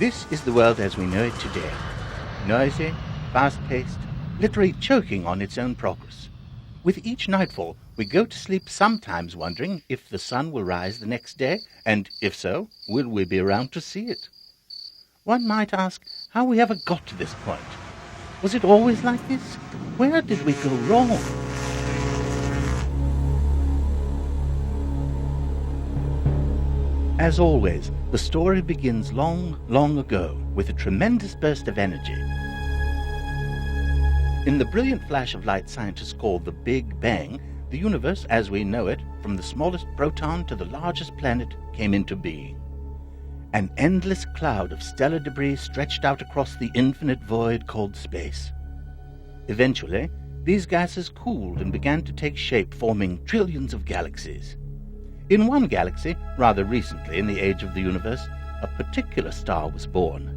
This is the world as we know it today. Noisy, fast-paced, literally choking on its own progress. With each nightfall, we go to sleep sometimes wondering if the sun will rise the next day, and if so, will we be around to see it? One might ask how we ever got to this point. Was it always like this? Where did we go wrong? As always, the story begins long, long ago with a tremendous burst of energy. In the brilliant flash of light scientists call the Big Bang, the universe as we know it, from the smallest proton to the largest planet, came into being. An endless cloud of stellar debris stretched out across the infinite void called space. Eventually, these gases cooled and began to take shape, forming trillions of galaxies. In one galaxy, rather recently in the age of the universe, a particular star was born.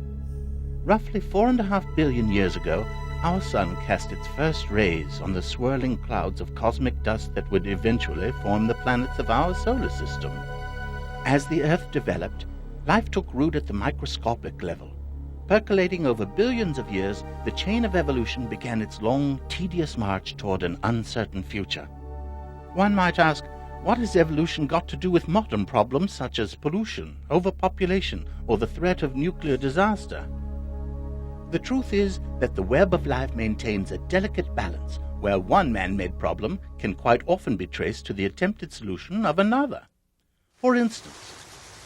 Roughly 4.5 billion years ago, our sun cast its first rays on the swirling clouds of cosmic dust that would eventually form the planets of our solar system. As the Earth developed, life took root at the microscopic level. Percolating over billions of years, the chain of evolution began its long, tedious march toward an uncertain future. One might ask, what has evolution got to do with modern problems such as pollution, overpopulation, or the threat of nuclear disaster? The truth is that the web of life maintains a delicate balance where one man-made problem can quite often be traced to the attempted solution of another. For instance,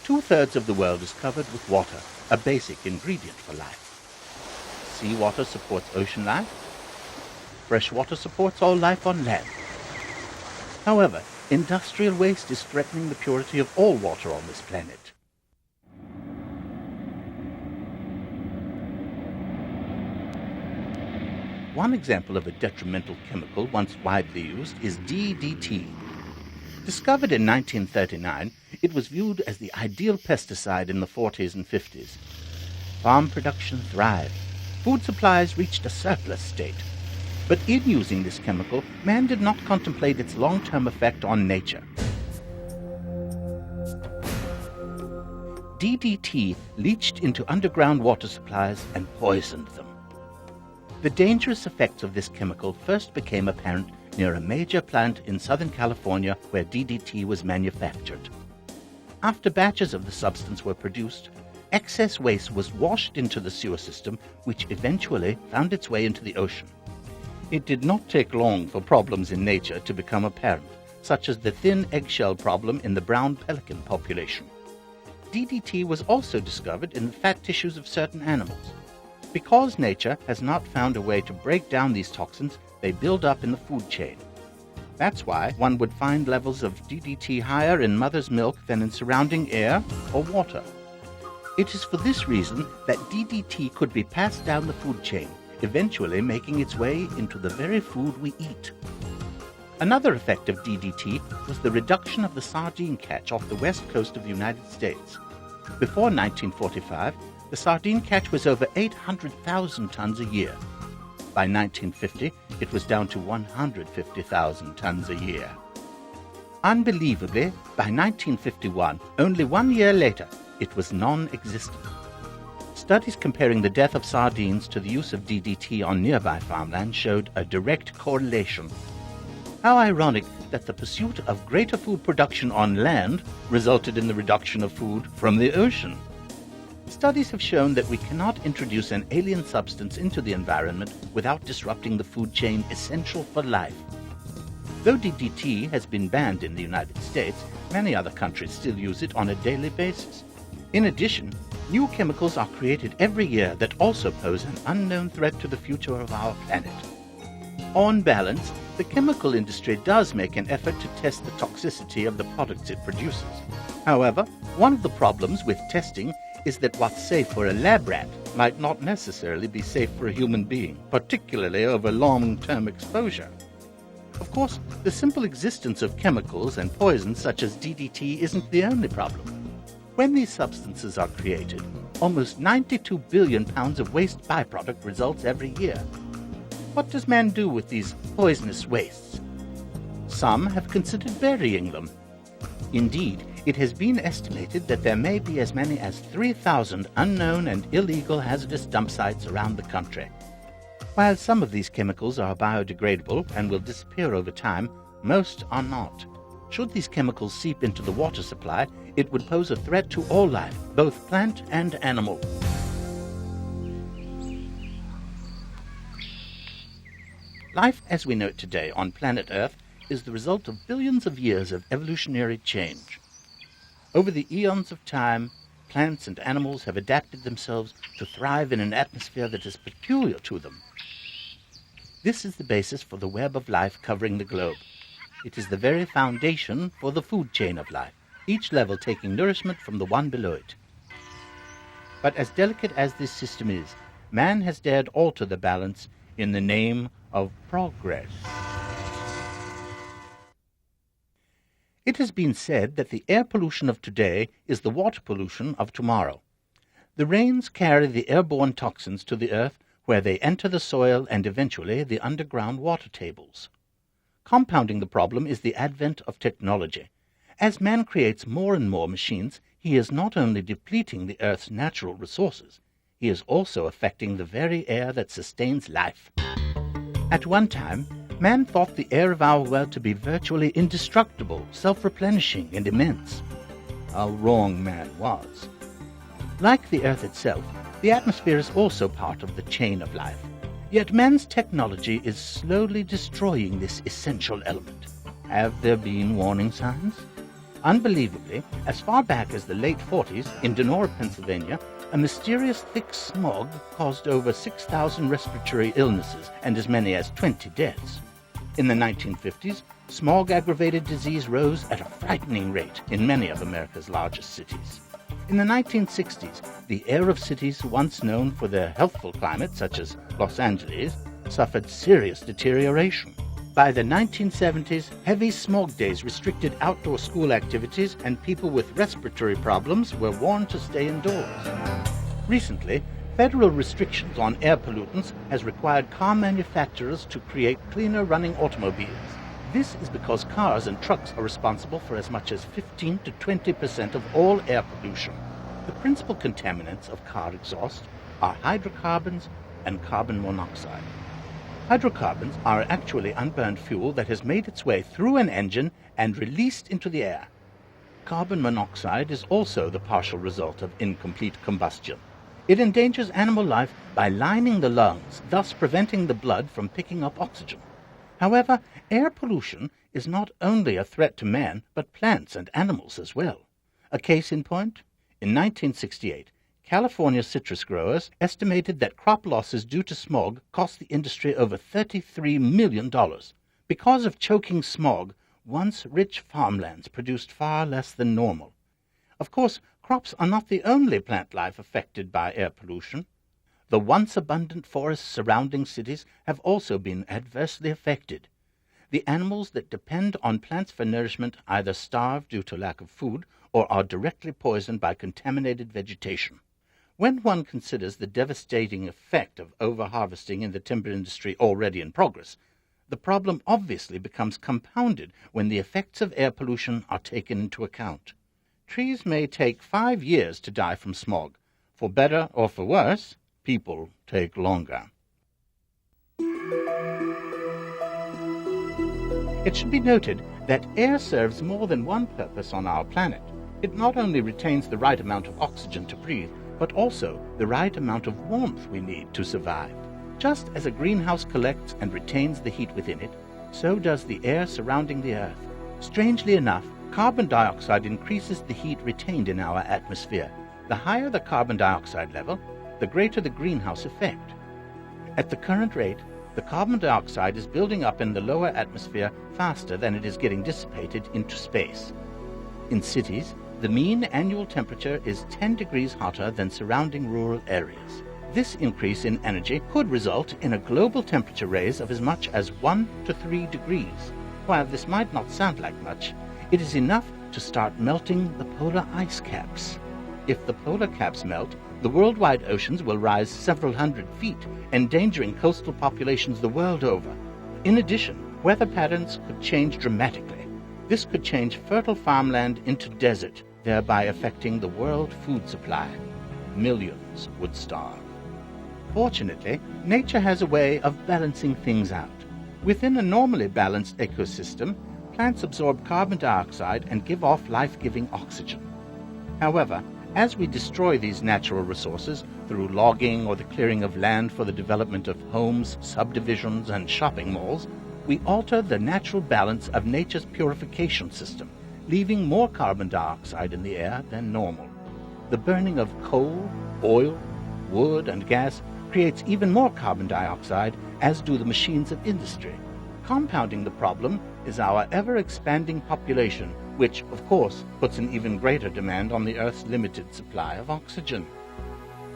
2/3 of the world is covered with water, a basic ingredient for life. Seawater supports ocean life. Fresh water supports all life on land. However, industrial waste is threatening the purity of all water on this planet. One example of a detrimental chemical once widely used is DDT. Discovered in 1939, it was viewed as the ideal pesticide in the 40s and 50s. Farm production thrived. Food supplies reached a surplus state. But in using this chemical, man did not contemplate its long-term effect on nature. DDT leached into underground water supplies and poisoned them. The dangerous effects of this chemical first became apparent near a major plant in Southern California where DDT was manufactured. After batches of the substance were produced, excess waste was washed into the sewer system, which eventually found its way into the ocean. It did not take long for problems in nature to become apparent, such as the thin eggshell problem in the brown pelican population. DDT was also discovered in the fat tissues of certain animals. Because nature has not found a way to break down these toxins, they build up in the food chain. That's why one would find levels of DDT higher in mother's milk than in surrounding air or water. It is for this reason that DDT could be passed down the food chain, eventually making its way into the very food we eat. Another effect of DDT was the reduction of the sardine catch off the west coast of the United States. Before 1945, the sardine catch was over 800,000 tons a year. By 1950, it was down to 150,000 tons a year. Unbelievably, by 1951, only 1 year later, it was non-existent. Studies comparing the death of sardines to the use of DDT on nearby farmland showed a direct correlation. How ironic that the pursuit of greater food production on land resulted in the reduction of food from the ocean. Studies have shown that we cannot introduce an alien substance into the environment without disrupting the food chain essential for life. Though DDT has been banned in the United States, many other countries still use it on a daily basis. In addition, new chemicals are created every year that also pose an unknown threat to the future of our planet. On balance, the chemical industry does make an effort to test the toxicity of the products it produces. However, one of the problems with testing is that what's safe for a lab rat might not necessarily be safe for a human being, particularly over long-term exposure. Of course, the simple existence of chemicals and poisons such as DDT isn't the only problem. When these substances are created, almost 92 billion pounds of waste byproduct results every year. What does man do with these poisonous wastes? Some have considered burying them. Indeed, It has been estimated that there may be as many as 3,000 unknown and illegal hazardous dump sites around the country. While some of these chemicals are biodegradable and will disappear over time, most are not. Should these chemicals seep into the water supply, it would pose a threat to all life, both plant and animal. Life as we know it today on planet Earth is the result of billions of years of evolutionary change. Over the eons of time, plants and animals have adapted themselves to thrive in an atmosphere that is peculiar to them. This is the basis for the web of life covering the globe. It is the very foundation for the food chain of life, each level taking nourishment from the one below it. But as delicate as this system is, man has dared alter the balance in the name of progress. It has been said that the air pollution of today is the water pollution of tomorrow. The rains carry the airborne toxins to the earth, where they enter the soil and eventually the underground water tables. Compounding the problem is the advent of technology. As man creates more and more machines, he is not only depleting the earth's natural resources, he is also affecting the very air that sustains life. At one time, man thought the air of our world to be virtually indestructible, self-replenishing, and immense. How wrong man was. Like the earth itself, the atmosphere is also part of the chain of life. Yet man's technology is slowly destroying this essential element. Have there been warning signs? Unbelievably, as far back as the late 40s, in Donora, Pennsylvania, a mysterious thick smog caused over 6,000 respiratory illnesses and as many as 20 deaths. In the 1950s, smog-aggravated disease rose at a frightening rate in many of America's largest cities. In the 1960s, the air of cities once known for their healthful climate, such as Los Angeles, suffered serious deterioration. By the 1970s, heavy smog days restricted outdoor school activities, and people with respiratory problems were warned to stay indoors. Recently, federal restrictions on air pollutants has required car manufacturers to create cleaner-running automobiles. This is because cars and trucks are responsible for as much as 15 to 20% of all air pollution. The principal contaminants of car exhaust are hydrocarbons and carbon monoxide. Hydrocarbons are actually unburned fuel that has made its way through an engine and released into the air. Carbon monoxide is also the partial result of incomplete combustion. It endangers animal life by lining the lungs, thus preventing the blood from picking up oxygen. However, air pollution is not only a threat to man, but plants and animals as well. A case in point? In 1968, California citrus growers estimated that crop losses due to smog cost the industry over $33 million. Because of choking smog, once rich farmlands produced far less than normal. Of course, crops are not the only plant life affected by air pollution. The once abundant forests surrounding cities have also been adversely affected. The animals that depend on plants for nourishment either starve due to lack of food or are directly poisoned by contaminated vegetation. When one considers the devastating effect of over-harvesting in the timber industry already in progress, the problem obviously becomes compounded when the effects of air pollution are taken into account. Trees may take 5 years to die from smog. For better or for worse, people take longer. It should be noted that air serves more than one purpose on our planet. It not only retains the right amount of oxygen to breathe, but also the right amount of warmth we need to survive. Just as a greenhouse collects and retains the heat within it, so does the air surrounding the Earth. Strangely enough, carbon dioxide increases the heat retained in our atmosphere. The higher the carbon dioxide level, the greater the greenhouse effect. At the current rate, the carbon dioxide is building up in the lower atmosphere faster than it is getting dissipated into space. In cities, the mean annual temperature is 10 degrees hotter than surrounding rural areas. This increase in energy could result in a global temperature raise of as much as 1 to 3 degrees. While this might not sound like much, it is enough to start melting the polar ice caps. If the polar caps melt, the worldwide oceans will rise several hundred feet, endangering coastal populations the world over. In addition, weather patterns could change dramatically. This could change fertile farmland into desert, thereby affecting the world food supply. Millions would starve. Fortunately, nature has a way of balancing things out. Within a normally balanced ecosystem, plants absorb carbon dioxide and give off life-giving oxygen. However, as we destroy these natural resources through logging or the clearing of land for the development of homes, subdivisions, and shopping malls, we alter the natural balance of nature's purification system, leaving more carbon dioxide in the air than normal. The burning of coal, oil, wood, and gas creates even more carbon dioxide, as do the machines of industry. Compounding the problem is our ever-expanding population, which, of course, puts an even greater demand on the Earth's limited supply of oxygen.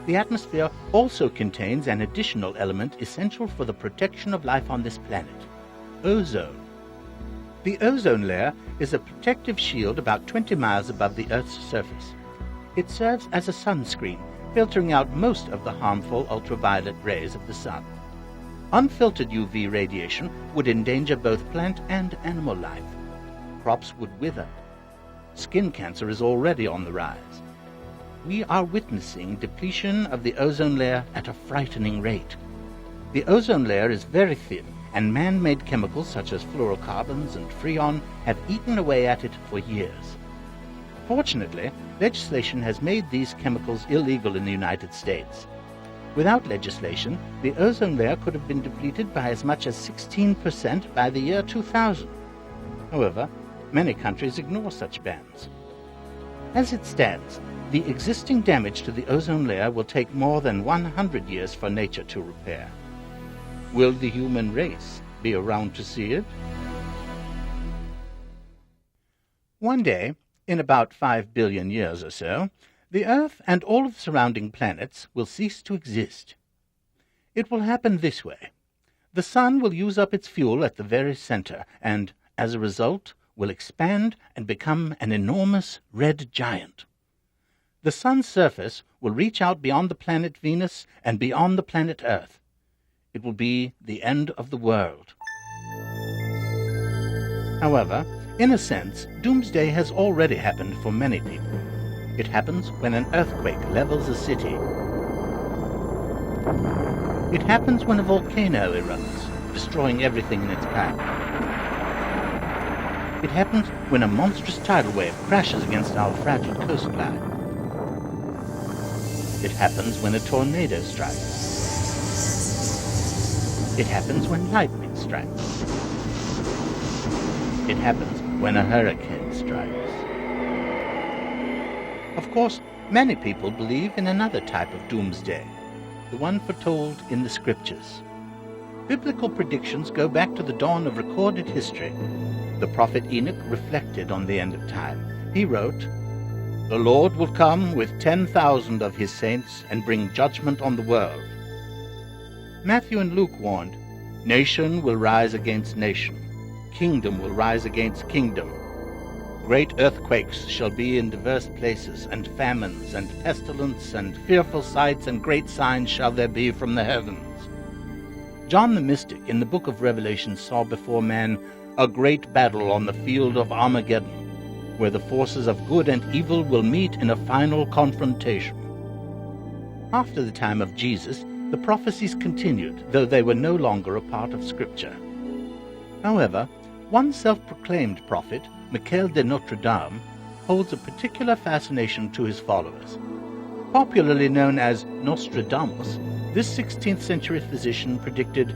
The atmosphere also contains an additional element essential for the protection of life on this planet: ozone. The ozone layer is a protective shield about 20 miles above the Earth's surface. It serves as a sunscreen, filtering out most of the harmful ultraviolet rays of the sun. Unfiltered UV radiation would endanger both plant and animal life. Crops would wither. Skin cancer is already on the rise. We are witnessing depletion of the ozone layer at a frightening rate. The ozone layer is very thin, and man-made chemicals such as fluorocarbons and freon have eaten away at it for years. Fortunately, legislation has made these chemicals illegal in the United States. Without legislation, the ozone layer could have been depleted by as much as 16% by the year 2000. However, many countries ignore such bans. As it stands, the existing damage to the ozone layer will take more than 100 years for nature to repair. Will the human race be around to see it? One day, in about 5 billion years or so, the Earth and all of the surrounding planets will cease to exist. It will happen this way. The Sun will use up its fuel at the very center, and, as a result, will expand and become an enormous red giant. The Sun's surface will reach out beyond the planet Venus and beyond the planet Earth. It will be the end of the world. However, in a sense, doomsday has already happened for many people. It happens when an earthquake levels a city. It happens when a volcano erupts, destroying everything in its path. It happens when a monstrous tidal wave crashes against our fragile coastline. It happens when a tornado strikes. It happens when lightning strikes. It happens when a hurricane strikes. Of course, many people believe in another type of doomsday, the one foretold in the scriptures. Biblical predictions go back to the dawn of recorded history. The prophet Enoch reflected on the end of time. He wrote, "The Lord will come with 10,000 of his saints and bring judgment on the world." Matthew and Luke warned, "Nation will rise against nation. Kingdom will rise against kingdom. Great earthquakes shall be in diverse places, and famines, and pestilence, and fearful sights, and great signs shall there be from the heavens." John the Mystic in the book of Revelation saw before man a great battle on the field of Armageddon, where the forces of good and evil will meet in a final confrontation. After the time of Jesus, the prophecies continued, though they were no longer a part of Scripture. However, one self-proclaimed prophet, Michel de Notre Dame, holds a particular fascination to his followers. Popularly known as Nostradamus, this 16th century physician predicted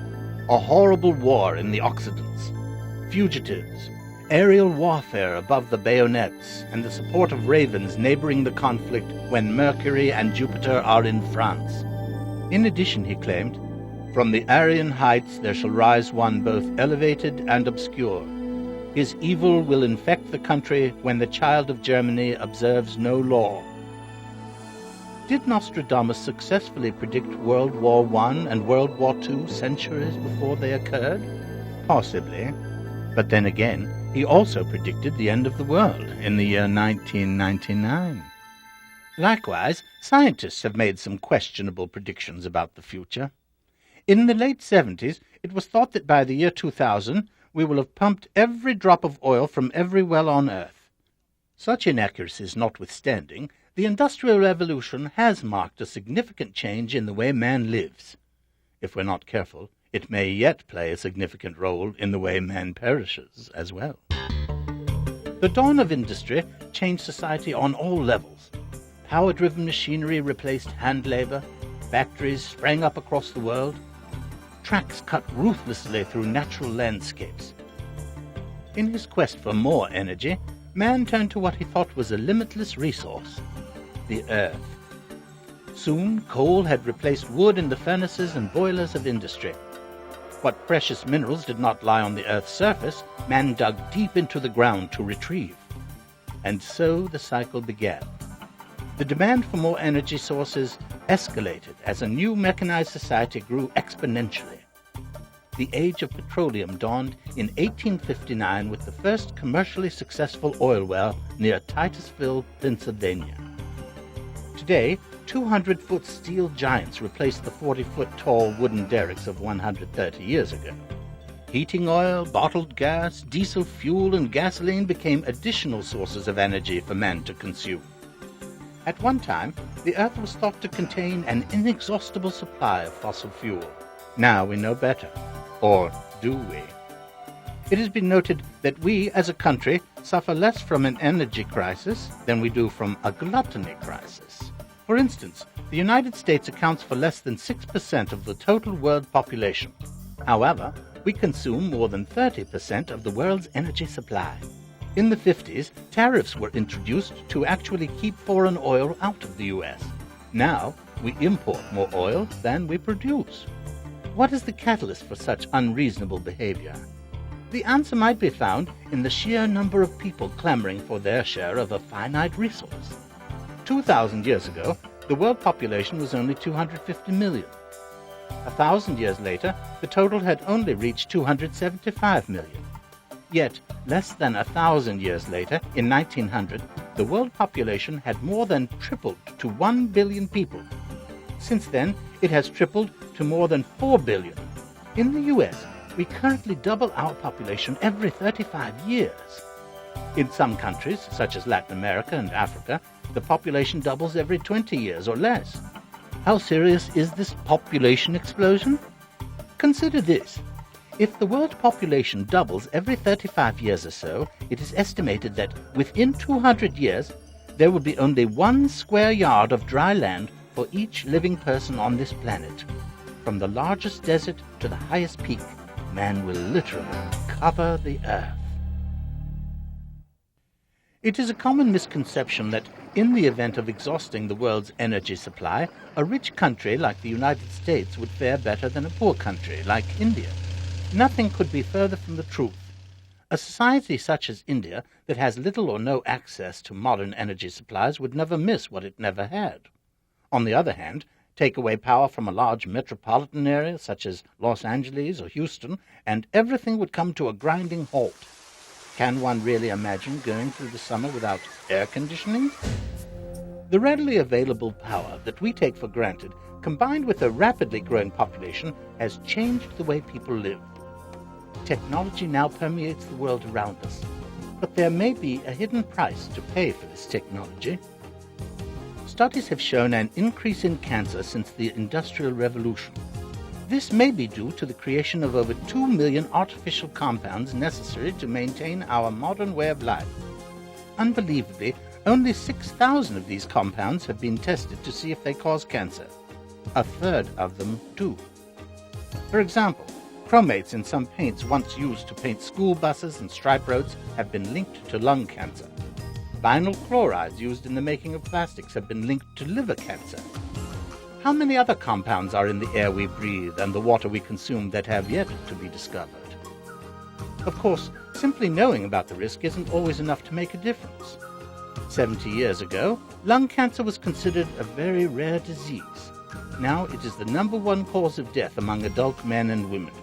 a horrible war in the Occidents, fugitives, aerial warfare above the bayonets, and the support of ravens neighboring the conflict when Mercury and Jupiter are in France. In addition, he claimed, "From the Aryan heights there shall rise one both elevated and obscure. His evil will infect the country when the child of Germany observes no law." Did Nostradamus successfully predict World War I and World War II centuries before they occurred? Possibly. But then again, he also predicted the end of the world in the year 1999. Likewise, scientists have made some questionable predictions about the future. In the late 70s, it was thought that by the year 2000, we will have pumped every drop of oil from every well on Earth. Such inaccuracies notwithstanding, the Industrial Revolution has marked a significant change in the way man lives. If we're not careful, it may yet play a significant role in the way man perishes as well. The dawn of industry changed society on all levels. Power-driven machinery replaced hand labor, factories sprang up across the world, tracks cut ruthlessly through natural landscapes. In his quest for more energy, man turned to what he thought was a limitless resource, the earth. Soon, coal had replaced wood in the furnaces and boilers of industry. What precious minerals did not lie on the earth's surface, man dug deep into the ground to retrieve. And so the cycle began. The demand for more energy sources escalated as a new mechanized society grew exponentially. The age of petroleum dawned in 1859 with the first commercially successful oil well near Titusville, Pennsylvania. Today, 200-foot steel giants replaced the 40-foot tall wooden derricks of 130 years ago. Heating oil, bottled gas, diesel fuel, and gasoline became additional sources of energy for man to consume. At one time, the Earth was thought to contain an inexhaustible supply of fossil fuel. Now we know better. Or do we? It has been noted that we, as a country, suffer less from an energy crisis than we do from a gluttony crisis. For instance, the United States accounts for less than 6% of the total world population. However, we consume more than 30% of the world's energy supply. In the 50s, tariffs were introduced to actually keep foreign oil out of the U.S. Now, we import more oil than we produce. What is the catalyst for such unreasonable behavior? The answer might be found in the sheer number of people clamoring for their share of a finite resource. 2,000 years ago, the world population was only 250 million. 1,000 years later, the total had only reached 275 million. Yet, less than 1,000 years later, in 1900, the world population had more than tripled to 1 billion people. Since then, it has tripled to more than 4 billion. In the U.S., we currently double our population every 35 years. In some countries, such as Latin America and Africa, the population doubles every 20 years or less. How serious is this population explosion? Consider this. If the world population doubles every 35 years or so, it is estimated that within 200 years, there will be only 1 square yard of dry land for each living person on this planet. From the largest desert to the highest peak, man will literally cover the earth. It is a common misconception that in the event of exhausting the world's energy supply, a rich country like the United States would fare better than a poor country like India. Nothing could be further from the truth. A society such as India that has little or no access to modern energy supplies would never miss what it never had. On the other hand, take away power from a large metropolitan area such as Los Angeles or Houston, and everything would come to a grinding halt. Can one really imagine going through the summer without air conditioning? The readily available power that we take for granted, combined with a rapidly growing population, has changed the way people live. Technology now permeates the world around us, but there may be a hidden price to pay for this technology. Studies have shown an increase in cancer since the Industrial Revolution. This may be due to the creation of over 2 million artificial compounds necessary to maintain our modern way of life. Unbelievably, only 6,000 of these compounds have been tested to see if they cause cancer. A third of them do. For example, chromates in some paints once used to paint school buses and stripe roads have been linked to lung cancer. Vinyl chlorides used in the making of plastics have been linked to liver cancer. How many other compounds are in the air we breathe and the water we consume that have yet to be discovered? Of course, simply knowing about the risk isn't always enough to make a difference. 70 years ago, lung cancer was considered a very rare disease. Now it is the #1 cause of death among adult men and women.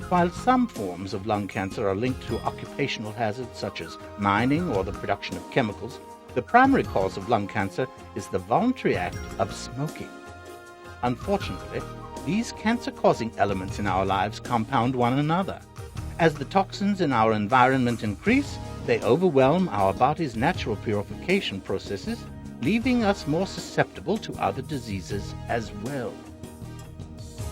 While some forms of lung cancer are linked to occupational hazards such as mining or the production of chemicals, the primary cause of lung cancer is the voluntary act of smoking. Unfortunately, these cancer-causing elements in our lives compound one another. As the toxins in our environment increase, they overwhelm our body's natural purification processes, leaving us more susceptible to other diseases as well.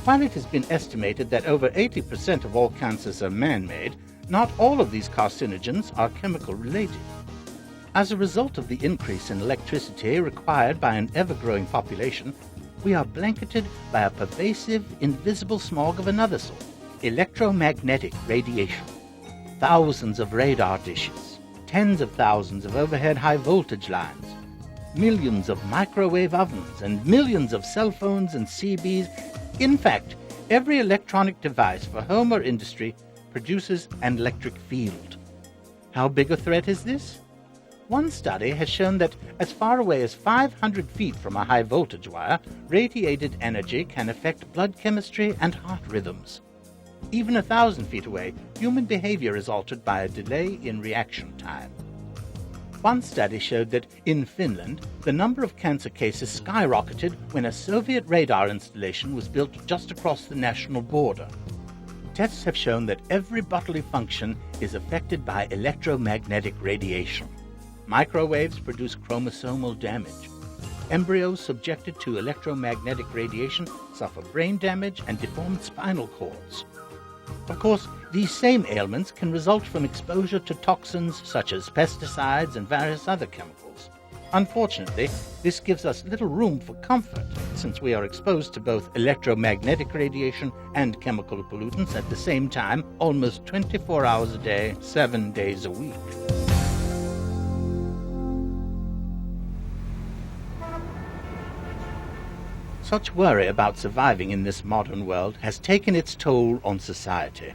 While it has been estimated that over 80% of all cancers are man-made, not all of these carcinogens are chemical-related. As a result of the increase in electricity required by an ever-growing population, we are blanketed by a pervasive, invisible smog of another sort, electromagnetic radiation. Thousands of radar dishes, tens of thousands of overhead high-voltage lines, millions of microwave ovens, and millions of cell phones and CBs. In fact, every electronic device for home or industry produces an electric field. How big a threat is this? One study has shown that as far away as 500 feet from a high-voltage wire, radiated energy can affect blood chemistry and heart rhythms. Even 1,000 feet away, human behavior is altered by a delay in reaction time. One study showed that in Finland, the number of cancer cases skyrocketed when a Soviet radar installation was built just across the national border. Tests have shown that every bodily function is affected by electromagnetic radiation. Microwaves produce chromosomal damage. Embryos subjected to electromagnetic radiation suffer brain damage and deformed spinal cords. Of course, these same ailments can result from exposure to toxins such as pesticides and various other chemicals. Unfortunately, this gives us little room for comfort, since we are exposed to both electromagnetic radiation and chemical pollutants at the same time, almost 24 hours a day, 7 days a week. Such worry about surviving in this modern world has taken its toll on society.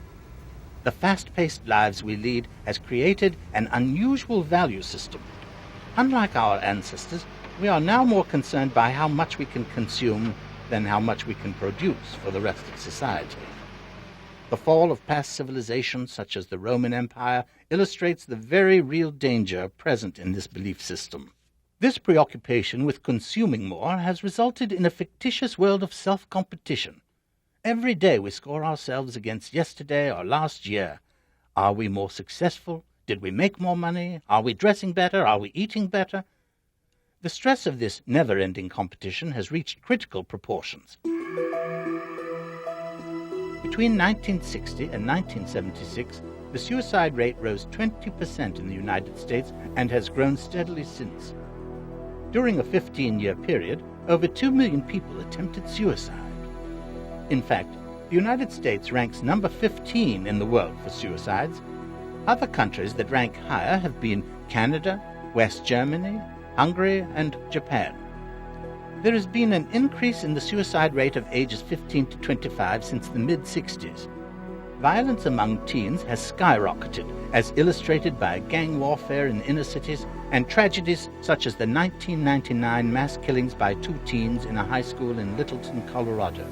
The fast-paced lives we lead has created an unusual value system. Unlike our ancestors, we are now more concerned by how much we can consume than how much we can produce for the rest of society. The fall of past civilizations, such as the Roman Empire, illustrates the very real danger present in this belief system. This preoccupation with consuming more has resulted in a fictitious world of self-competition. Every day we score ourselves against yesterday or last year. Are we more successful? Did we make more money? Are we dressing better? Are we eating better? The stress of this never-ending competition has reached critical proportions. Between 1960 and 1976, the suicide rate rose 20% in the United States and has grown steadily since. During a 15-year period, over 2 million people attempted suicide. In fact, the United States ranks number 15 in the world for suicides. Other countries that rank higher have been Canada, West Germany, Hungary, and Japan. There has been an increase in the suicide rate of ages 15 to 25 since the mid-60s. Violence among teens has skyrocketed, as illustrated by gang warfare in inner cities and tragedies such as the 1999 mass killings by 2 teens in a high school in Littleton, Colorado.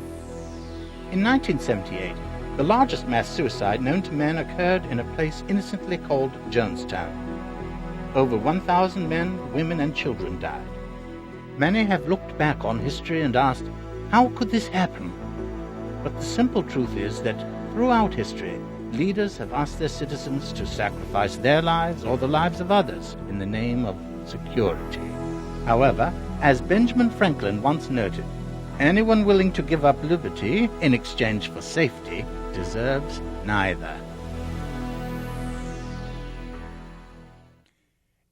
In 1978, the largest mass suicide known to men occurred in a place innocently called Jonestown. Over 1,000 men, women, and children died. Many have looked back on history and asked, how could this happen? But the simple truth is that throughout history, leaders have asked their citizens to sacrifice their lives or the lives of others in the name of security. However, as Benjamin Franklin once noted, anyone willing to give up liberty in exchange for safety deserves neither.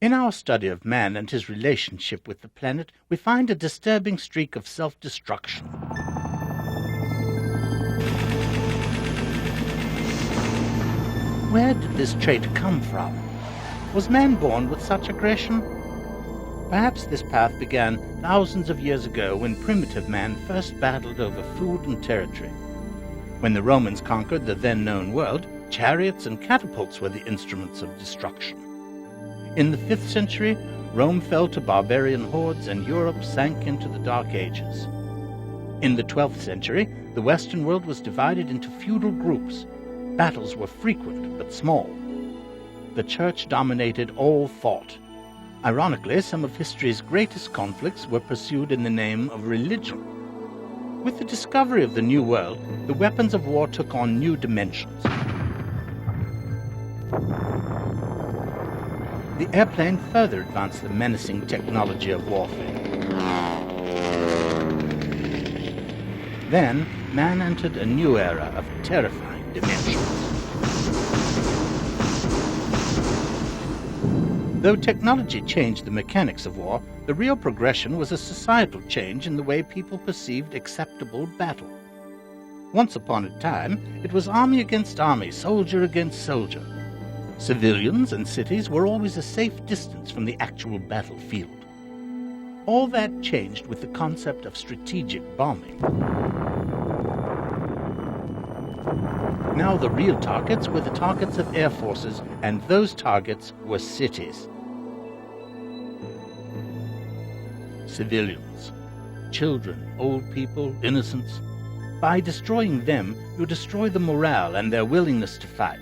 In our study of man and his relationship with the planet, we find a disturbing streak of self-destruction. Where did this trait come from? Was man born with such aggression? Perhaps this path began thousands of years ago when primitive man first battled over food and territory. When the Romans conquered the then-known world, chariots and catapults were the instruments of destruction. In the 5th century, Rome fell to barbarian hordes and Europe sank into the Dark Ages. In the 12th century, the Western world was divided into feudal groups. Battles were frequent but small. The church dominated all thought. Ironically, some of history's greatest conflicts were pursued in the name of religion. With the discovery of the New World, the weapons of war took on new dimensions. the airplane further advanced the menacing technology of warfare. Then, man entered a new era of terrifying dimensions. Though technology changed the mechanics of war, the real progression was a societal change in the way people perceived acceptable battle. Once upon a time, it was army against army, soldier against soldier. Civilians and cities were always a safe distance from the actual battlefield. All that changed with the concept of strategic bombing. Now the real targets were the targets of air forces, and those targets were cities. Civilians, children, old people, innocents. By destroying them, you destroy the morale and their willingness to fight.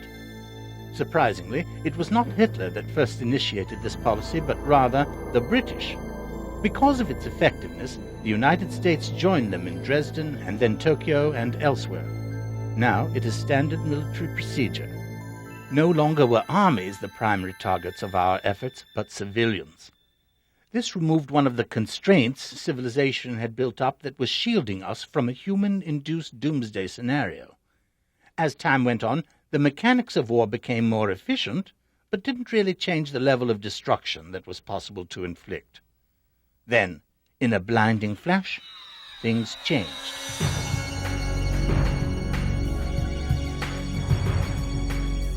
Surprisingly, it was not Hitler that first initiated this policy, but rather the British. Because of its effectiveness, the United States joined them in Dresden and then Tokyo and elsewhere. Now it is standard military procedure. No longer were armies the primary targets of our efforts, but civilians. This removed one of the constraints civilization had built up that was shielding us from a human-induced doomsday scenario. As time went on, the mechanics of war became more efficient, but didn't really change the level of destruction that was possible to inflict. Then, in a blinding flash, things changed.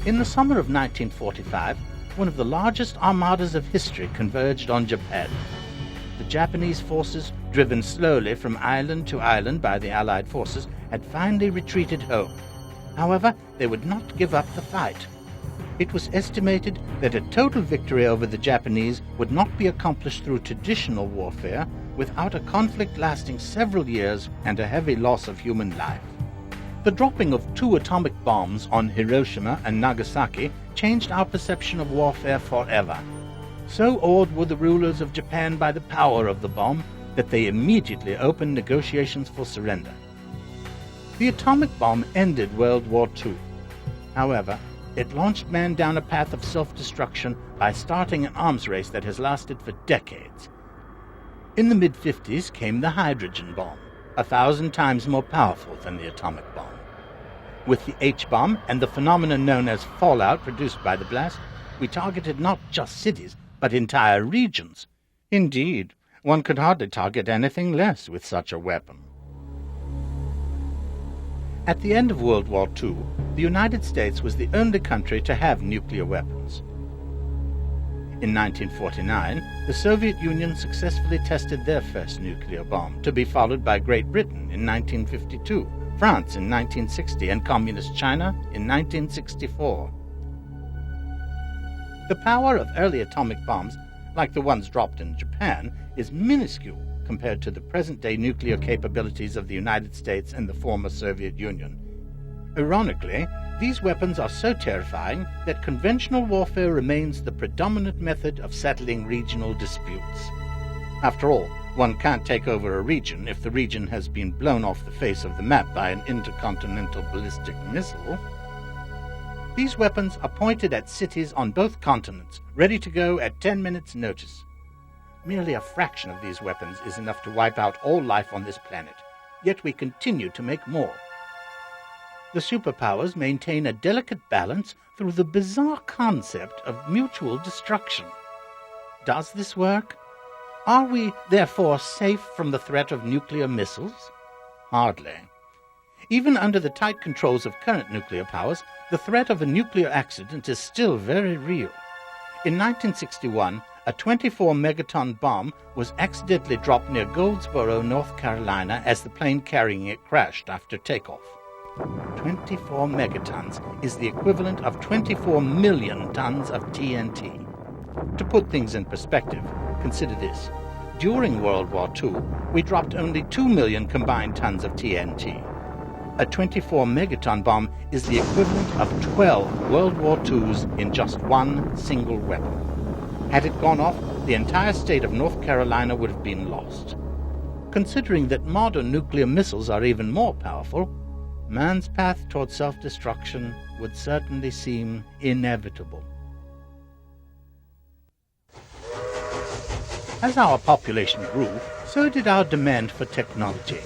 In the summer of 1945, one of the largest armadas of history converged on Japan. The Japanese forces, driven slowly from island to island by the Allied forces, had finally retreated home. However, they would not give up the fight. It was estimated that a total victory over the Japanese would not be accomplished through traditional warfare without a conflict lasting several years and a heavy loss of human life. The dropping of 2 atomic bombs on Hiroshima and Nagasaki changed our perception of warfare forever. So awed were the rulers of Japan by the power of the bomb that they immediately opened negotiations for surrender. The atomic bomb ended World War II. However, it launched man down a path of self-destruction by starting an arms race that has lasted for decades. In the mid-50s came the hydrogen bomb, 1,000 times more powerful than the atomic bomb. With the H-bomb and the phenomenon known as fallout produced by the blast, we targeted not just cities, but entire regions. Indeed, one could hardly target anything less with such a weapon. At the end of World War II, the United States was the only country to have nuclear weapons. In 1949, the Soviet Union successfully tested their first nuclear bomb, to be followed by Great Britain in 1952, France in 1960, and Communist China in 1964. The power of early atomic bombs, like the ones dropped in Japan, is minuscule compared to the present-day nuclear capabilities of the United States and the former Soviet Union. Ironically, these weapons are so terrifying that conventional warfare remains the predominant method of settling regional disputes. After all, one can't take over a region if the region has been blown off the face of the map by an intercontinental ballistic missile. These weapons are pointed at cities on both continents, ready to go at 10 minutes' notice. Merely a fraction of these weapons is enough to wipe out all life on this planet, yet we continue to make more. The superpowers maintain a delicate balance through the bizarre concept of mutual destruction. Does this work? Are we, therefore, safe from the threat of nuclear missiles? Hardly. Even under the tight controls of current nuclear powers, the threat of a nuclear accident is still very real. In 1961, a 24-megaton bomb was accidentally dropped near Goldsboro, North Carolina, as the plane carrying it crashed after takeoff. 24 megatons is the equivalent of 24 million tons of TNT. To put things in perspective, consider this. During World War II, we dropped only 2 million combined tons of TNT. A 24-megaton bomb is the equivalent of 12 World War IIs in just one single weapon. Had it gone off, the entire state of North Carolina would have been lost. Considering that modern nuclear missiles are even more powerful, man's path toward self-destruction would certainly seem inevitable. As our population grew, so did our demand for technology.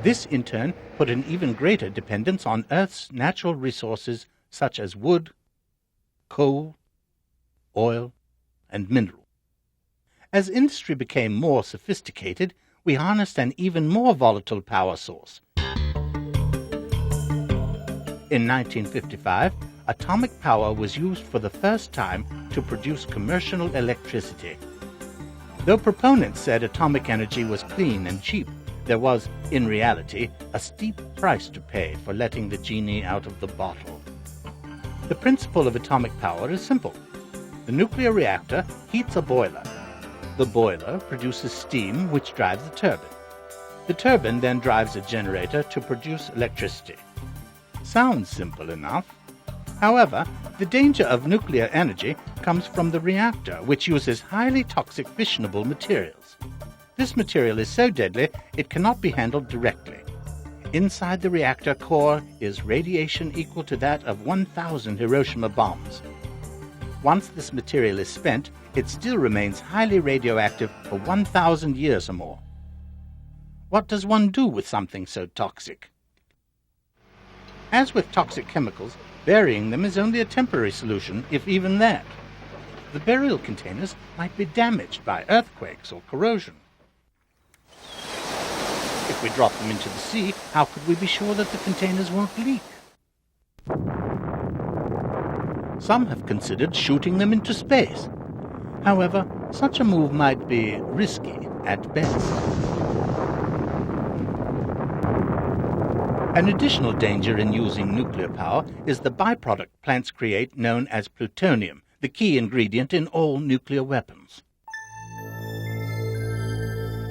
This, in turn, put an even greater dependence on Earth's natural resources such as wood, coal, oil, and mineral. As industry became more sophisticated, we harnessed an even more volatile power source. In 1955, atomic power was used for the first time to produce commercial electricity. Though proponents said atomic energy was clean and cheap, there was, in reality, a steep price to pay for letting the genie out of the bottle. The principle of atomic power is simple. The nuclear reactor heats a boiler. The boiler produces steam which drives the turbine. The turbine then drives a generator to produce electricity. Sounds simple enough. However, the danger of nuclear energy comes from the reactor, which uses highly toxic fissionable materials. This material is so deadly it cannot be handled directly. Inside the reactor core is radiation equal to that of 1,000 Hiroshima bombs. Once this material is spent, it still remains highly radioactive for 1,000 years or more. What does one do with something so toxic? As with toxic chemicals, burying them is only a temporary solution, if even that. The burial containers might be damaged by earthquakes or corrosion. If we drop them into the sea, how could we be sure that the containers won't leak? Some have considered shooting them into space. However, such a move might be risky at best. An additional danger in using nuclear power is the byproduct plants create known as plutonium, the key ingredient in all nuclear weapons.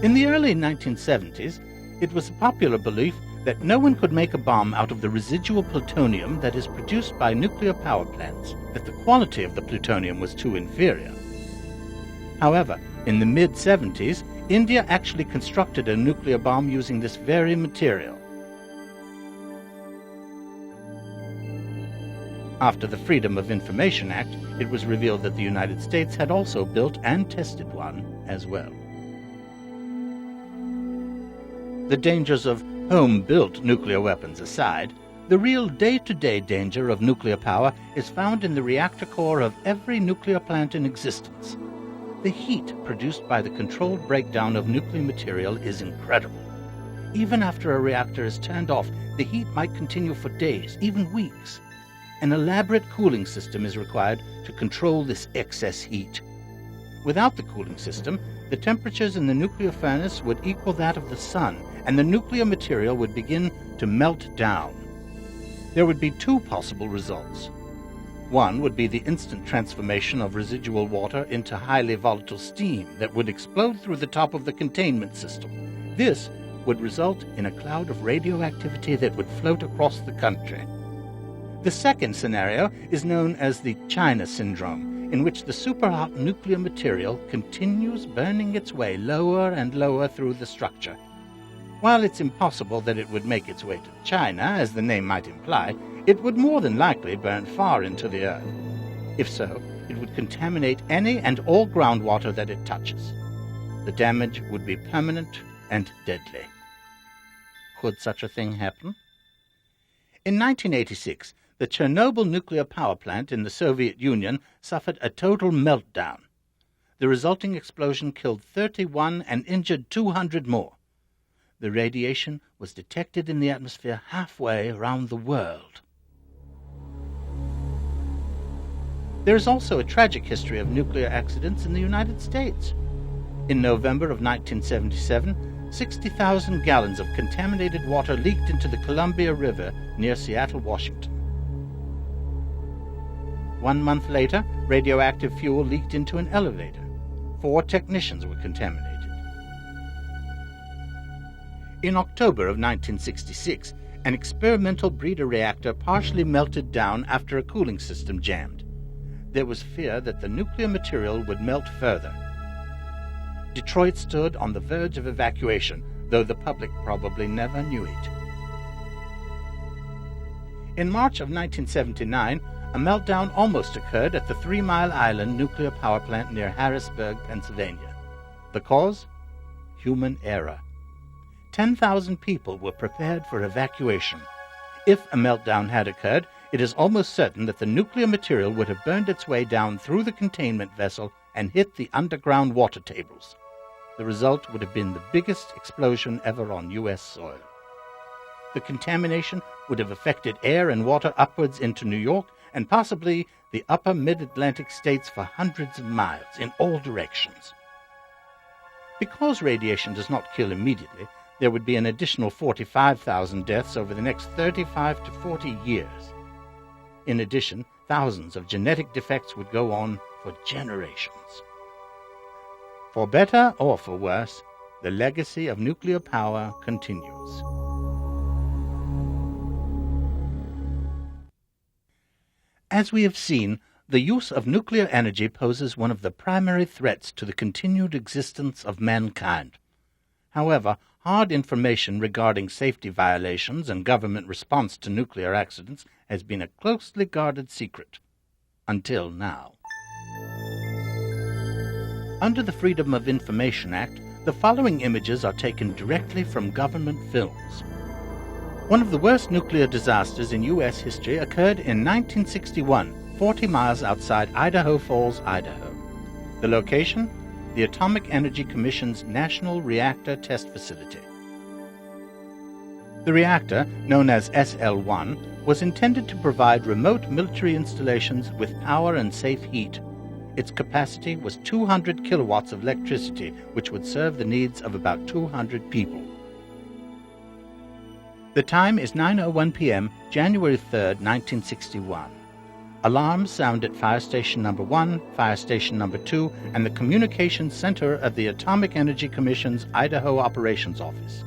In the early 1970s, it was a popular belief that no one could make a bomb out of the residual plutonium that is produced by nuclear power plants, that the quality of the plutonium was too inferior. However, in the mid-70s, India actually constructed a nuclear bomb using this very material. After the Freedom of Information Act, it was revealed that the United States had also built and tested one as well. The dangers of home-built nuclear weapons aside, the real day-to-day danger of nuclear power is found in the reactor core of every nuclear plant in existence. The heat produced by the controlled breakdown of nuclear material is incredible. Even after a reactor is turned off, the heat might continue for days, even weeks. An elaborate cooling system is required to control this excess heat. Without the cooling system, the temperatures in the nuclear furnace would equal that of the sun, and the nuclear material would begin to melt down. There would be two possible results. One would be the instant transformation of residual water into highly volatile steam that would explode through the top of the containment system. This would result in a cloud of radioactivity that would float across the country. The second scenario is known as the China syndrome, in which the superhot nuclear material continues burning its way lower and lower through the structure. While it's impossible that it would make its way to China, as the name might imply, it would more than likely burn far into the earth. If so, it would contaminate any and all groundwater that it touches. The damage would be permanent and deadly. Could such a thing happen? In 1986, the Chernobyl nuclear power plant in the Soviet Union suffered a total meltdown. The resulting explosion killed 31 and injured 200 more. The radiation was detected in the atmosphere halfway around the world. There is also a tragic history of nuclear accidents in the United States. In November of 1977, 60,000 gallons of contaminated water leaked into the Columbia River near Seattle, Washington. 1 month later, radioactive fuel leaked into an elevator. 4 technicians were contaminated. In October of 1966, an experimental breeder reactor partially melted down after a cooling system jammed. There was fear that the nuclear material would melt further. Detroit stood on the verge of evacuation, though the public probably never knew it. In March of 1979, a meltdown almost occurred at the 3 Mile Island nuclear power plant near Harrisburg, Pennsylvania. The cause? Human error. 10,000 people were prepared for evacuation. If a meltdown had occurred, it is almost certain that the nuclear material would have burned its way down through the containment vessel and hit the underground water tables. The result would have been the biggest explosion ever on U.S. soil. The contamination would have affected air and water upwards into New York and possibly the upper mid-Atlantic states for hundreds of miles in all directions. Because radiation does not kill immediately, there would be an additional 45,000 deaths over the next 35 to 40 years. In addition, thousands of genetic defects would go on for generations. For better or for worse, the legacy of nuclear power continues. As we have seen, the use of nuclear energy poses one of the primary threats to the continued existence of mankind. However, hard information regarding safety violations and government response to nuclear accidents has been a closely guarded secret. Until now. Under the Freedom of Information Act, the following images are taken directly from government films. One of the worst nuclear disasters in U.S. history occurred in 1961, 40 miles outside Idaho Falls, Idaho. The location? The Atomic Energy Commission's National Reactor Test Facility. The reactor, known as SL-1, was intended to provide remote military installations with power and safe heat. Its capacity was 200 kilowatts of electricity, which would serve the needs of about 200 people. The time is 9:01 p.m., January 3, 1961. Alarms sound at Fire Station Number 1, Fire Station Number 2, and the Communications Center of the Atomic Energy Commission's Idaho Operations Office.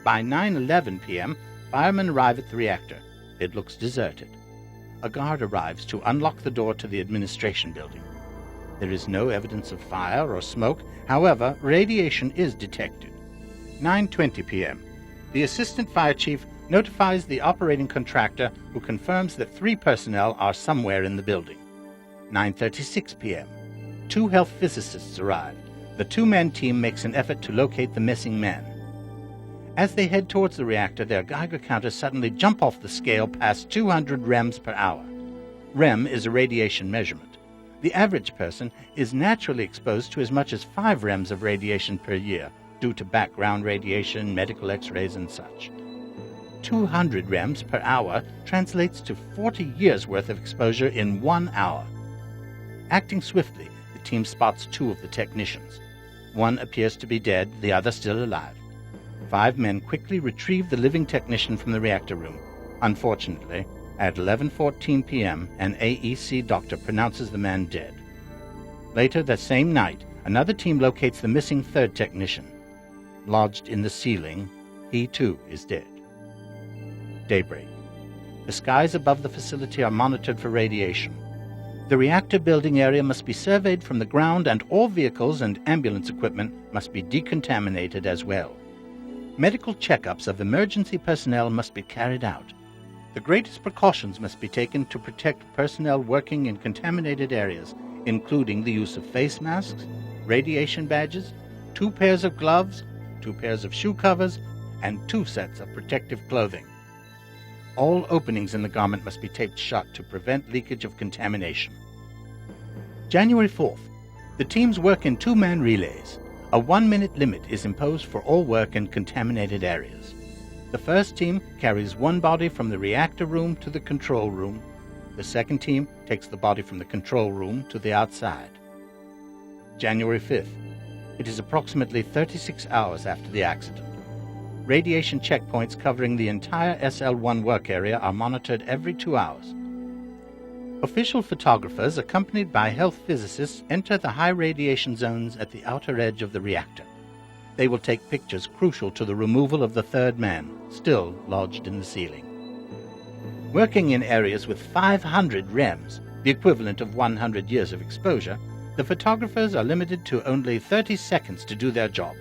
By 9:11 p.m., firemen arrive at the reactor. It looks deserted. A guard arrives to unlock the door to the administration building. There is no evidence of fire or smoke. However, radiation is detected. 9:20 p.m. The assistant fire chief notifies the operating contractor, who confirms that 3 personnel are somewhere in the building. 9:36 p.m. 2 health physicists arrive. The 2-man team makes an effort to locate the missing man. As they head towards the reactor, their Geiger counters suddenly jump off the scale past 200 rems per hour. Rem is a radiation measurement. The average person is naturally exposed to as much as 5 rems of radiation per year, due to background radiation, medical x-rays, and such. 200 rems per hour translates to 40 years' worth of exposure in 1 hour. Acting swiftly, the team spots 2 of the technicians. One appears to be dead, the other still alive. 5 men quickly retrieve the living technician from the reactor room. Unfortunately, at 11:14 p.m., an AEC doctor pronounces the man dead. Later that same night, another team locates the missing 3rd technician. Lodged in the ceiling, he too is dead. Daybreak. The skies above the facility are monitored for radiation. The reactor building area must be surveyed from the ground, and all vehicles and ambulance equipment must be decontaminated as well. Medical checkups of emergency personnel must be carried out. The greatest precautions must be taken to protect personnel working in contaminated areas, including the use of face masks, radiation badges, 2 pairs of gloves, 2 pairs of shoe covers, and 2 sets of protective clothing. All openings in the garment must be taped shut to prevent leakage of contamination. January 4th. The teams work in 2-man relays. A 1-minute limit is imposed for all work in contaminated areas. The first team carries 1 body from the reactor room to the control room. The second team takes the body from the control room to the outside. January 5th. It is approximately 36 hours after the accident. Radiation checkpoints covering the entire SL-1 work area are monitored every 2 hours. Official photographers, accompanied by health physicists, enter the high radiation zones at the outer edge of the reactor. They will take pictures crucial to the removal of the 3rd man, still lodged in the ceiling. Working in areas with 500 rems, the equivalent of 100 years of exposure, the photographers are limited to only 30 seconds to do their job.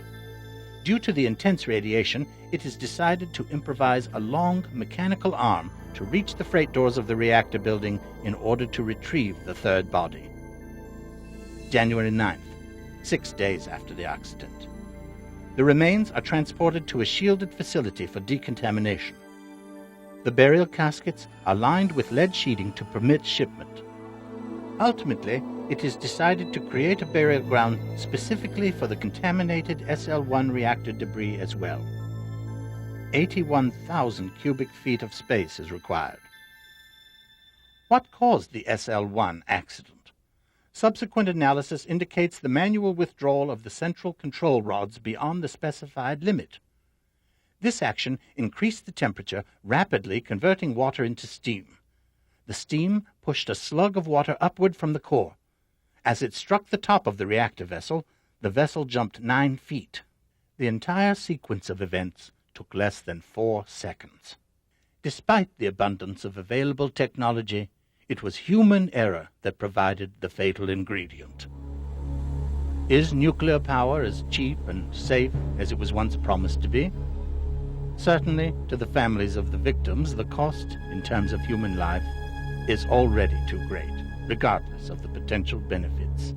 Due to the intense radiation, it is decided to improvise a long mechanical arm to reach the freight doors of the reactor building in order to retrieve the third body. January 9th, 6 days after the accident. The remains are transported to a shielded facility for decontamination. The burial caskets are lined with lead sheeting to permit shipment. Ultimately, it is decided to create a burial ground specifically for the contaminated SL-1 reactor debris as well. 81,000 cubic feet of space is required. What caused the SL-1 accident? Subsequent analysis indicates the manual withdrawal of the central control rods beyond the specified limit. This action increased the temperature, rapidly converting water into steam. The steam pushed a slug of water upward from the core. As it struck the top of the reactor vessel, the vessel jumped 9 feet. The entire sequence of events took less than 4 seconds. Despite the abundance of available technology, it was human error that provided the fatal ingredient. Is nuclear power as cheap and safe as it was once promised to be? Certainly, to the families of the victims, the cost, in terms of human life, is already too great, regardless of the potential benefits.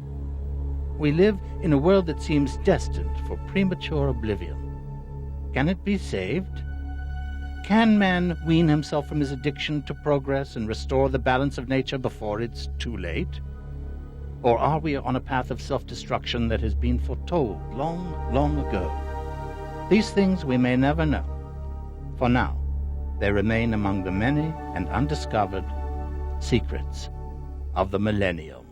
We live in a world that seems destined for premature oblivion. Can it be saved? Can man wean himself from his addiction to progress and restore the balance of nature before it's too late? Or are we on a path of self-destruction that has been foretold long, long ago? These things we may never know. For now, they remain among the many and undiscovered secrets of the Millennium.